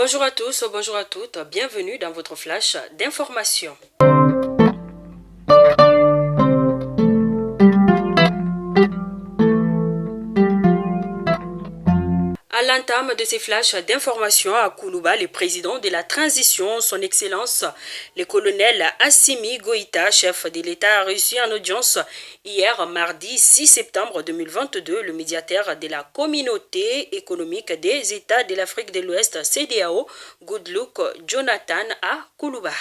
Bonjour à tous, bonjour à toutes, bienvenue dans votre flash d'information. À l'entame de ces flashs d'information à Koulouba, le président de la transition, son Excellence, le colonel Assimi Goïta, chef de l'État, a reçu en audience hier, mardi 6 septembre 2022, le médiateur de la Communauté économique des États de l'Afrique de l'Ouest, CEDEAO, Goodluck Jonathan, à Koulouba.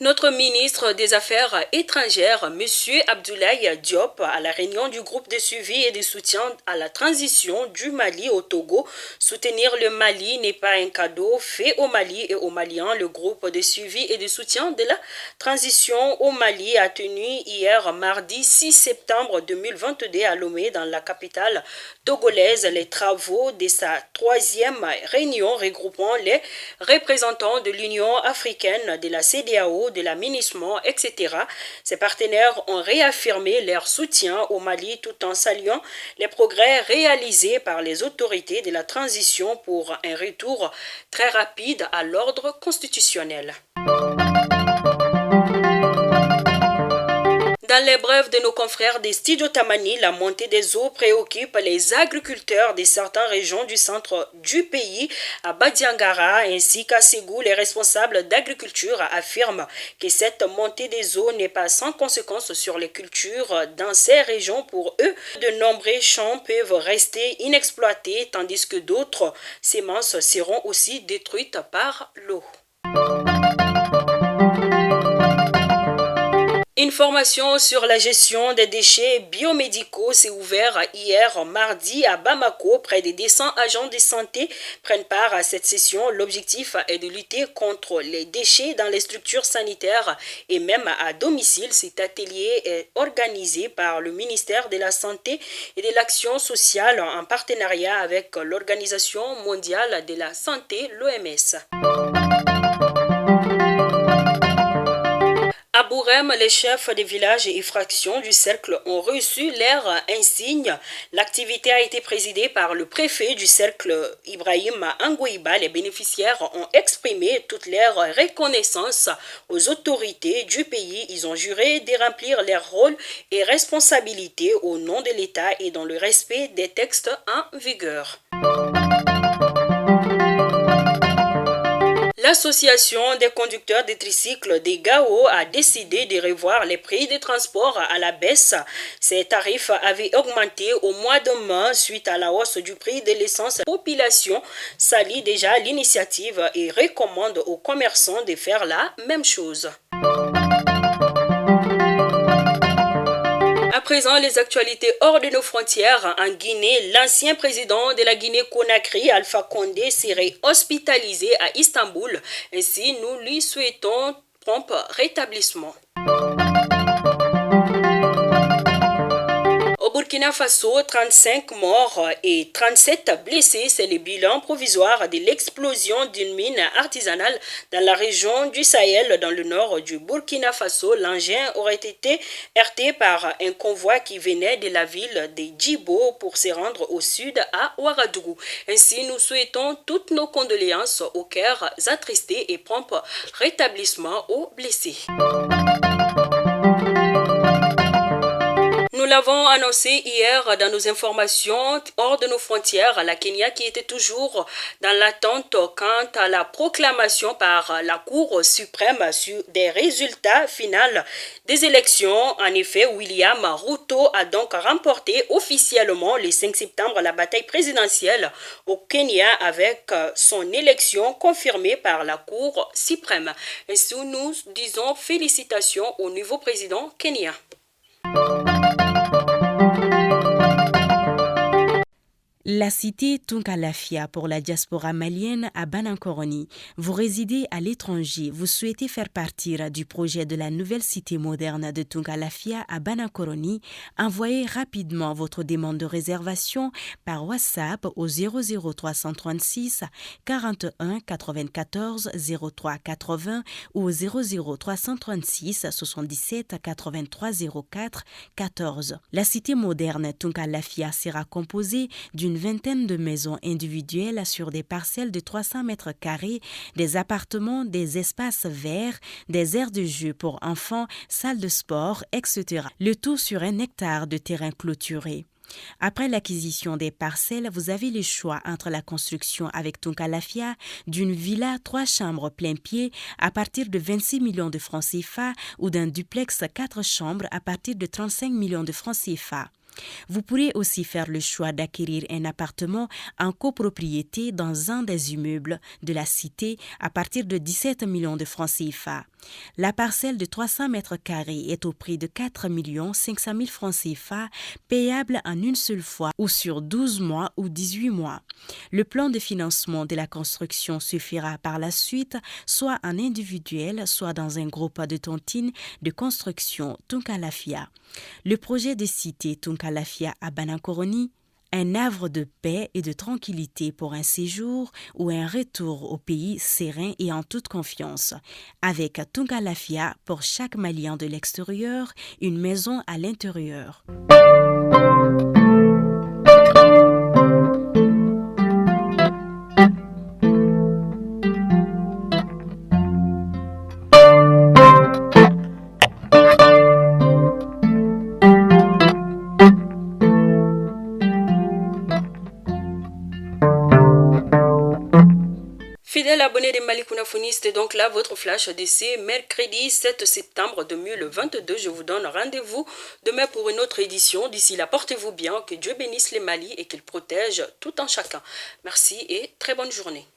Notre ministre des Affaires étrangères, M. Abdoulaye Diop, à la réunion du groupe de suivi et de soutien à la transition du Mali au Togo, soutenir le Mali n'est pas un cadeau fait au Mali et aux Maliens. Le groupe de suivi et de soutien de la transition au Mali a tenu hier, mardi 6 septembre 2022 à Lomé, dans la capitale togolaise, les travaux de sa troisième réunion regroupant les représentants de l'Union africaine, de la CEDEAO, de la MINUSMA, etc. Ces partenaires ont réaffirmé leur soutien au Mali tout en saluant les progrès réalisés par les autorités de la transition pour un retour très rapide à l'ordre constitutionnel. Dans les brèves de nos confrères des studios Tamani, la montée des eaux préoccupe les agriculteurs de certaines régions du centre du pays. À Badiangara ainsi qu'à Ségou, les responsables d'agriculture affirment que cette montée des eaux n'est pas sans conséquence sur les cultures dans ces régions. Pour eux, de nombreux champs peuvent rester inexploités tandis que d'autres semences seront aussi détruites par l'eau. Information sur la gestion des déchets biomédicaux s'est ouvert hier mardi à Bamako. Près de 200 agents de santé prennent part à cette session. L'objectif est de lutter contre les déchets dans les structures sanitaires et même à domicile. Cet atelier est organisé par le ministère de la Santé et de l'Action sociale en partenariat avec l'Organisation mondiale de la santé, l'OMS. À Bourem, les chefs des villages et fractions du cercle ont reçu leur insigne. L'activité a été présidée par le préfet du cercle, Ibrahim Angouiba. Les bénéficiaires ont exprimé toute leur reconnaissance aux autorités du pays. Ils ont juré de remplir leur rôle et responsabilités au nom de l'État et dans le respect des textes en vigueur. L'Association des conducteurs de tricycles des Gao a décidé de revoir les prix des transports à la baisse. Ces tarifs avaient augmenté au mois de mai suite à la hausse du prix de l'essence. La population salue déjà l'initiative et recommande aux commerçants de faire la même chose. À présent, les actualités hors de nos frontières. En Guinée, l'ancien président de la Guinée-Conakry, Alpha Condé, serait hospitalisé à Istanbul. Ainsi, nous lui souhaitons prompt rétablissement. Au Burkina Faso, 35 morts et 37 blessés, c'est le bilan provisoire de l'explosion d'une mine artisanale dans la région du Sahel, dans le nord du Burkina Faso. L'engin aurait été heurté par un convoi qui venait de la ville de Djibo pour se rendre au sud à Ouagadougou. Ainsi, nous souhaitons toutes nos condoléances aux cœurs attristés et prompt rétablissement aux blessés. Nous l'avons annoncé hier dans nos informations hors de nos frontières, la Kenya qui était toujours dans l'attente quant à la proclamation par la Cour suprême sur des résultats finaux des élections. En effet, William Ruto a donc remporté officiellement le 5 septembre la bataille présidentielle au Kenya avec son élection confirmée par la Cour suprême. Ainsi, nous disons félicitations au nouveau président kenyan. La cité Tunkalafia pour la diaspora malienne à Banankoroni. Vous résidez à l'étranger, vous souhaitez faire partir du projet de la nouvelle cité moderne de Tunkalafia à Banankoroni, envoyez rapidement votre demande de réservation par WhatsApp au 00336 41 94 03 80 ou au 00336 77 83 04 14. La cité moderne Tunkalafia sera composée d'une vingtaine de maisons individuelles sur des parcelles de 300 mètres carrés, des appartements, des espaces verts, des aires de jeu pour enfants, salles de sport, etc. Le tout sur 1 hectare de terrain clôturé. Après l'acquisition des parcelles, vous avez le choix entre la construction avec Tunkalafia d'une villa 3 chambres plein pied à partir de 26 millions de francs CFA ou d'un duplex 4 chambres à partir de 35 millions de francs CFA. Vous pourrez aussi faire le choix d'acquérir un appartement en copropriété dans un des immeubles de la cité à partir de 17 millions de francs CFA. La parcelle de 300 mètres carrés est au prix de 4 500 000 francs CFA, payable en une seule fois ou sur 12 mois ou 18 mois. Le plan de financement de la construction se fera par la suite, soit en individuel, soit dans un groupe de tontines de construction Tunkalafia. Le projet de cité Tunkalafia à Banankoroni, un havre de paix et de tranquillité pour un séjour ou un retour au pays serein et en toute confiance. Avec Tunkalafia, pour chaque Malien de l'extérieur, une maison à l'intérieur. Fidèle abonné des Malikunaphonistes, donc là, votre flash DC, mercredi 7 septembre 2022. Je vous donne rendez-vous demain pour une autre édition. D'ici là, portez-vous bien, que Dieu bénisse les Mali et qu'il protège tout un chacun. Merci et très bonne journée.